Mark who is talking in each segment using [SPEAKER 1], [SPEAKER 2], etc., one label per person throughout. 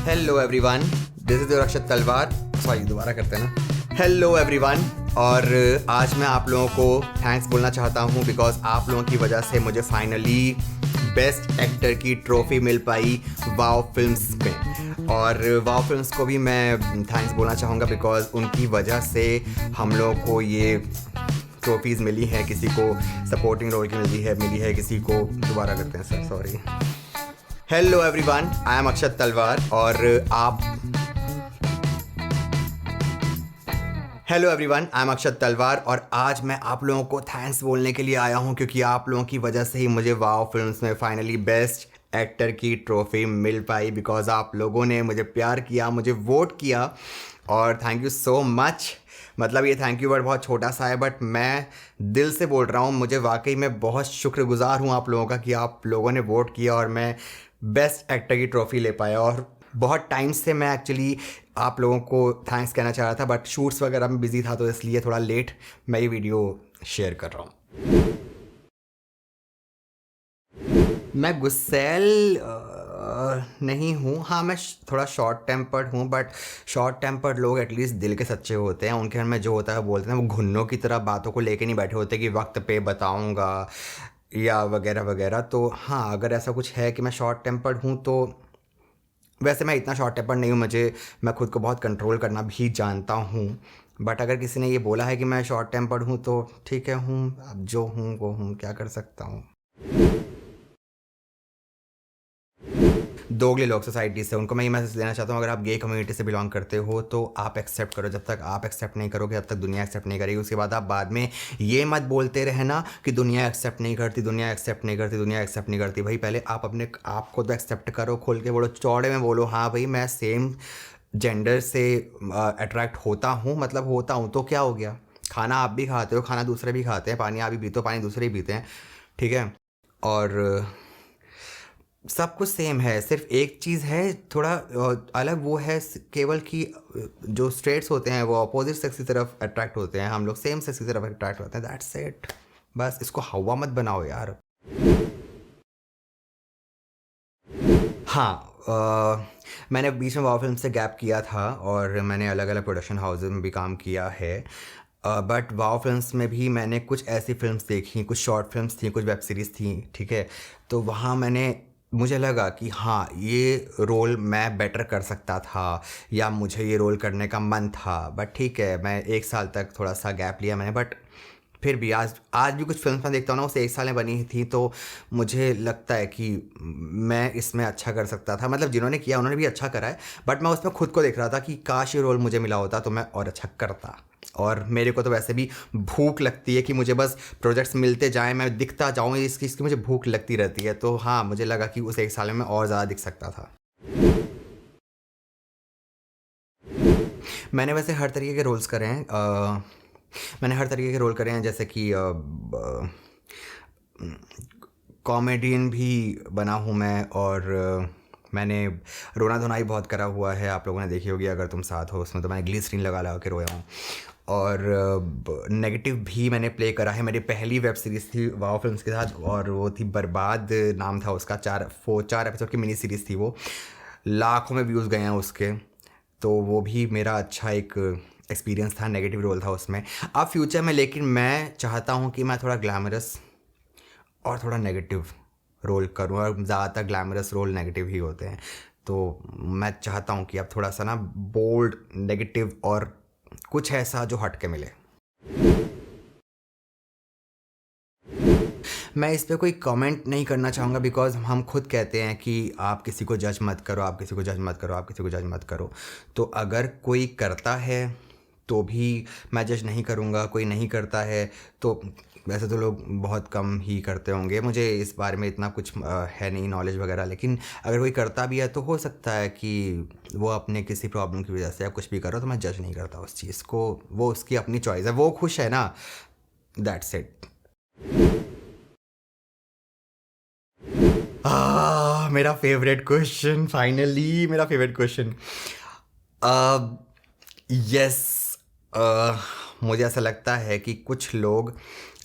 [SPEAKER 1] Hello everyone, this is अक्षत तलवार। Sorry, दोबारा करते हैं ना। हेलो एवरीवन, और आज मैं आप लोगों को थैंक्स बोलना चाहता हूँ बिकॉज आप लोगों की वजह से मुझे फाइनली बेस्ट एक्टर की ट्रॉफी मिल पाई वाव फिल्म्स में। और वाव फिल्म्स को भी मैं थैंक्स बोलना चाहूँगा बिकॉज उनकी वजह से हम लोगों को ये ट्रॉफीज़ मिली हैं। किसी को सपोर्टिंग रोल की मिली है किसी को। दोबारा करते हैं sir, sorry. Hello everyone, I am Akshat Talwar और आप hello everyone, I am Akshat Talwar और आज मैं आप लोगों को थैंक्स बोलने के लिए आया हूं क्योंकि आप लोगों की वजह से ही मुझे वाव फिल्म्स में फाइनली बेस्ट एक्टर की ट्रॉफी मिल पाई। बिकॉज आप लोगों ने मुझे प्यार किया, मुझे वोट किया और थैंक यू सो मच। मतलब ये थैंक यू वर्ड बहुत छोटा सा है बट मैं दिल से बोल रहा हूँ। मुझे वाकई में बहुत शुक्रगुजार हूँ आप लोगों का कि आप लोगों ने वोट किया और मैं बेस्ट एक्टर की ट्रॉफी ले पाया। और बहुत टाइम से मैं एक्चुअली आप लोगों को थैंक्स कहना चाह रहा था बट शूट्स वगैरह में बिजी था तो इसलिए थोड़ा लेट मैं ये वीडियो शेयर कर रहा हूँ। मैं गुस्सैल नहीं हूँ। हाँ, मैं थोड़ा शॉर्ट टेम्पर्ड हूँ बट शॉर्ट टेम्पर्ड लोग एटलीस्ट दिल के सच्चे होते हैं। उनके मन में जो होता है वो बोलते हैं। वो घुन्नों की तरह बातों को लेके नहीं बैठे होते कि वक्त पे बताऊँगा या वगैरह वगैरह। तो हाँ, अगर ऐसा कुछ है कि मैं शॉर्ट टेम्पर्ड हूँ तो वैसे मैं इतना शॉर्ट टेम्पर्ड नहीं हूँ। मैं खुद को बहुत कंट्रोल करना भी जानता हूँ। बट अगर किसी ने ये बोला है कि मैं शॉर्ट टेम्पर्ड हूँ तो ठीक है, हूँ। अब जो हूँ वो हूँ, क्या कर सकता हूँ। दोगले लोग सोसाइटी से, उनको मैं ये मैसेज देना चाहता हूँ, अगर आप गे कम्युनिटी से बिलोंग करते हो तो आप एक्सेप्ट करो। जब तक आप एक्सेप्ट नहीं करोगे तब तक दुनिया एक्सेप्ट नहीं करेगी। उसके बाद आप बाद में ये मत बोलते रहना कि दुनिया एक्सेप्ट नहीं करती, दुनिया एक्सेप्ट नहीं करती, दुनिया एक्सेप्ट नहीं करती। भाई पहले आप अपने आप को तो एक्सेप्ट करो, खोल के बोलो, चौड़े में बोलो, हाँ भाई मैं सेम जेंडर से अट्रैक्ट होता हूँ। मतलब होता हूँ तो क्या हो गया। खाना आप भी खाते हो, खाना दूसरे भी खाते हैं, पानी आप भी पीते हो, पानी दूसरे भी पीते हैं, ठीक है। और सब कुछ सेम है, सिर्फ एक चीज़ है थोड़ा अलग, वो है केवल कि जो स्ट्रेट्स होते हैं वो अपोजिट सेक्स की तरफ अट्रैक्ट होते हैं, हम लोग सेम सेक्स की तरफ अट्रैक्ट होते हैं। That's it. बस इसको हवा मत बनाओ यार। हाँ, मैंने बीच में वाव फिल्म से गैप किया था और मैंने अलग अलग प्रोडक्शन हाउस में भी काम किया है। बट वाव फिल्म्स में भी मैंने कुछ ऐसी फिल्म्स देखी, कुछ शॉर्ट फिल्म्स थी, कुछ वेब सीरीज़ थी, ठीक है। तो वहाँ मुझे लगा कि हाँ ये रोल मैं बेटर कर सकता था या मुझे ये रोल करने का मन था। बट ठीक है, मैं 1 साल तक थोड़ा सा गैप लिया मैंने। बट फिर भी आज भी कुछ फिल्म मैं देखता हूँ ना, उसे 1 साल में बनी थी तो मुझे लगता है कि मैं इसमें अच्छा कर सकता था। मतलब जिन्होंने किया उन्होंने भी अच्छा करा है बट मैं उसमें खुद को देख रहा था कि काश ये रोल मुझे मिला होता तो मैं और अच्छा करता। और मेरे को तो वैसे भी भूख लगती है कि मुझे बस प्रोजेक्ट्स मिलते जाएं, मैं दिखता जाऊँ, इसकी मुझे भूख लगती रहती है। तो हाँ, मुझे लगा कि उस 1 साल में मैं और ज़्यादा दिख सकता था। मैंने वैसे हर तरीके के रोल्स करे हैं। मैंने हर तरीके के रोल करे हैं, जैसे कि कॉमेडियन भी बना हूँ मैं और मैंने रोना धोना भी बहुत करा हुआ है। आप लोगों ने देखी होगी अगर तुम साथ हो, उसमें तो मैंने ग्लिसरीन लगा लगा के रोया हूँ। और नेगेटिव भी मैंने प्ले करा है। मेरी पहली वेब सीरीज़ थी वाव फिल्म्स के साथ और वो थी बर्बाद, नाम था उसका। 4 एपिसोड की मिनी सीरीज़ थी वो, लाखों में व्यूज़ गए हैं उसके। तो वो भी मेरा अच्छा एक एक्सपीरियंस था, नेगेटिव रोल था उसमें। अब फ्यूचर में लेकिन मैं चाहता हूँ कि मैं थोड़ा ग्लैमरस और थोड़ा नेगेटिव रोल करूँ और ज़्यादातर ग्लैमरस रोल नेगेटिव ही होते हैं। तो मैं चाहता हूँ कि अब थोड़ा सा ना बोल्ड नेगेटिव और कुछ ऐसा जो हट के मिले। मैं इस पे कोई कमेंट नहीं करना चाहूँगा बिकॉज हम खुद कहते हैं कि आप किसी को जज मत करो, आप किसी को जज मत करो, आप किसी को जज मत करो। तो अगर कोई करता है तो भी मैं जज नहीं करूँगा, कोई नहीं करता है तो वैसे तो लोग बहुत कम ही करते होंगे, मुझे इस बारे में इतना कुछ है नहीं नॉलेज वगैरह। लेकिन अगर कोई करता भी है तो हो सकता है कि वो अपने किसी प्रॉब्लम की वजह से या कुछ भी करो, तो मैं जज नहीं करता उस चीज़ को। वो उसकी अपनी चॉइस है, वो खुश है ना, दैट्स इट। मेरा फेवरेट क्वेश्चन, फाइनली मेरा फेवरेट क्वेश्चन। यस, मुझे ऐसा लगता है कि कुछ लोग,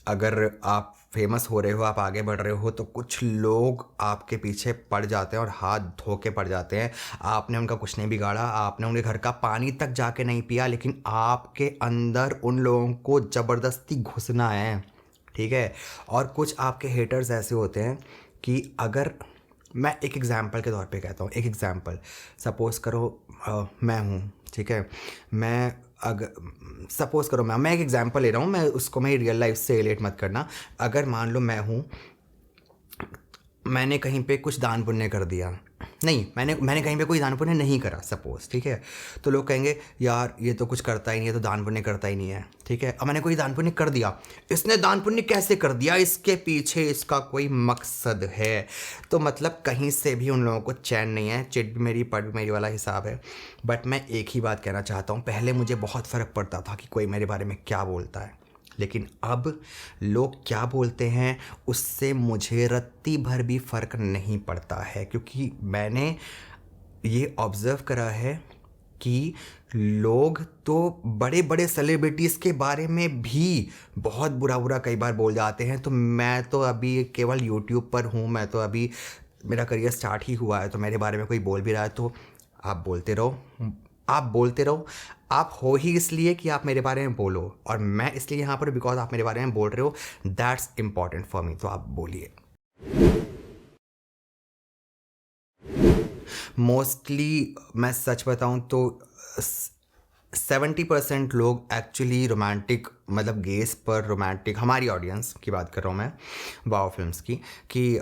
[SPEAKER 1] अगर आप फेमस हो रहे हो, आप आगे बढ़ रहे हो, तो कुछ लोग आपके पीछे पड़ जाते हैं और हाथ धो के पड़ जाते हैं। आपने उनका कुछ नहीं बिगाड़ा, आपने उनके घर का पानी तक जाके नहीं पिया, लेकिन आपके अंदर उन लोगों को ज़बरदस्ती घुसना है, ठीक है। और कुछ आपके हेटर्स ऐसे होते हैं कि अगर मैं एक एग्ज़ाम्पल के तौर पे कहता हूँ, एक एग्ज़ाम्पल सपोज़ करो मैं हूँ, ठीक है। मैं अगर सपोज़ करो मैं एक एग्ज़ाम्पल ले रहा हूँ, मैं उसको मैं रियल लाइफ से रिलेट मत करना। अगर मान लो मैं हूँ, मैंने कहीं पे कुछ दान पुण्य कर दिया, नहीं मैंने कहीं पे कोई दान पुण्य नहीं करा सपोज़, ठीक है। तो लोग कहेंगे यार ये तो कुछ करता ही नहीं है, तो दान पुण्य करता ही नहीं है, ठीक है। अब मैंने कोई दान पुण्य कर दिया, इसने दान पुण्य कैसे कर दिया, इसके पीछे इसका कोई मकसद है। तो मतलब कहीं से भी उन लोगों को चैन नहीं है, चिट भी मेरी पट भी मेरी वाला हिसाब है। बट मैं एक ही बात कहना चाहता हूँ, पहले मुझे बहुत फ़र्क पड़ता था कि कोई मेरे बारे में क्या बोलता है, लेकिन अब लोग क्या बोलते हैं उससे मुझे रत्ती भर भी फ़र्क नहीं पड़ता है, क्योंकि मैंने ये ऑब्ज़र्व करा है कि लोग तो बड़े बड़े सेलिब्रिटीज़ के बारे में भी बहुत बुरा बुरा कई बार बोल जाते हैं। तो मैं तो अभी केवल यूट्यूब पर हूँ, मैं तो अभी मेरा करियर स्टार्ट ही हुआ है, तो मेरे बारे में कोई बोल भी रहा है तो आप बोलते रहो, आप बोलते रहो। आप हो ही इसलिए कि आप मेरे बारे में बोलो, और मैं इसलिए यहाँ पर बिकॉज आप मेरे बारे में बोल रहे हो, दैट्स इम्पॉर्टेंट फॉर मी। तो आप बोलिए। मोस्टली मैं सच बताऊँ तो 70% लोग एक्चुअली रोमांटिक, मतलब गेस पर रोमांटिक, हमारी ऑडियंस की बात कर रहा हूँ मैं, वाव फिल्म्स की, कि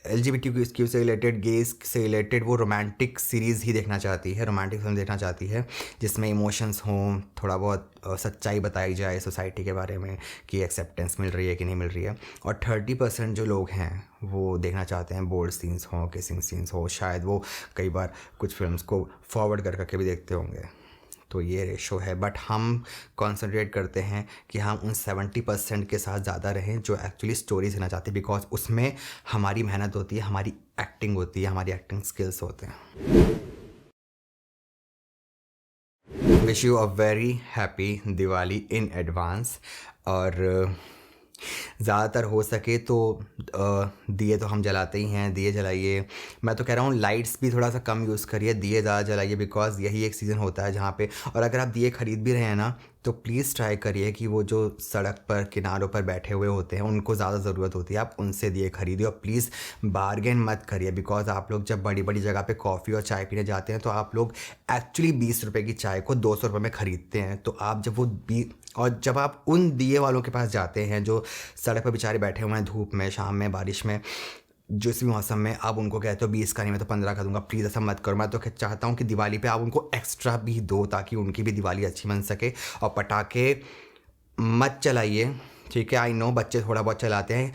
[SPEAKER 1] LGBTQ से रिलेटेड, गेस से रिलेटेड वो रोमांटिक सीरीज़ ही देखना चाहती है, रोमांटिक फिल्म देखना चाहती है जिसमें इमोशंस हों, थोड़ा बहुत सच्चाई बताई जाए सोसाइटी के बारे में कि एक्सेप्टेंस मिल रही है कि नहीं मिल रही है। और 30% जो लोग हैं वो देखना चाहते हैं बोल्ड सीन्स हों, किसिंग सीन्स हो, शायद वो कई बार कुछ फिल्म्स को फॉरवर्ड कर करके भी देखते होंगे। तो ये रेशो है, बट हम कॉन्सेंट्रेट करते हैं कि हम उन 70% के साथ ज़्यादा रहें जो एक्चुअली स्टोरी देना चाहते हैं, बिकॉज उसमें हमारी मेहनत होती है, हमारी एक्टिंग होती है, हमारी एक्टिंग स्किल्स होते हैं। Wish you a very happy Diwali in advance. और ज़्यादातर हो सके तो दिए तो हम जलाते ही हैं, दिए जलाइए। मैं तो कह रहा हूँ लाइट्स भी थोड़ा सा कम यूज़ करिए, दिए ज़्यादा जलाइए, बिकॉज़ यही एक सीज़न होता है जहाँ पे, और अगर आप दिए ख़रीद भी रहे हैं ना, तो प्लीज़ ट्राई करिए कि वो जो सड़क पर किनारों पर बैठे हुए होते हैं उनको ज़्यादा ज़रूरत होती है, आप उनसे दिए खरीदिए। और प्लीज़ बार्गेन मत करिए, बिकॉज़ आप लोग जब बड़ी बड़ी जगह पे कॉफ़ी और चाय पीने जाते हैं तो आप लोग एक्चुअली 20 रुपये की चाय को 200 रुपये में ख़रीदते हैं। तो आप जब वो और जब आप उन दिए वालों के पास जाते हैं जो सड़क पर बेचारे बैठे हुए हैं, धूप में, शाम में, बारिश में, जिस भी मौसम में, आप उनको कहते हो 20 का नहीं मैं तो 15 का दूंगा, प्लीज़ ऐसा मत करो। मैं तो चाहता हूँ कि दिवाली पे आप उनको एक्स्ट्रा भी दो ताकि उनकी भी दिवाली अच्छी बन सके। और पटाखे मत चलाइए, ठीक है। आई नो बच्चे थोड़ा बहुत चलाते हैं,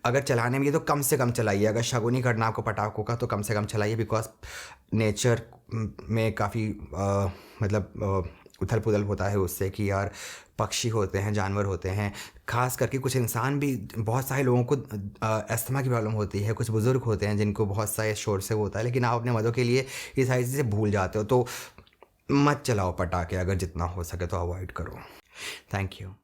[SPEAKER 1] अगर चलाने में ये तो कम से कम चलाइए। अगर शगुनी करना आपको पटाखों का तो कम से कम चलाइए, बिकॉज नेचर में काफ़ी मतलब उथल पुथल होता है उससे, कि यार पक्षी होते हैं, जानवर होते हैं, खास करके कुछ इंसान भी, बहुत सारे लोगों को अस्थमा की प्रॉब्लम होती है, कुछ बुज़ुर्ग होते हैं जिनको बहुत सारे शोर से होता है, लेकिन आप अपने मज़ों के लिए ये सारी चीज़ें भूल जाते हो। तो मत चलाओ पटाखे, अगर जितना हो सके तो अवॉइड करो। Thank you.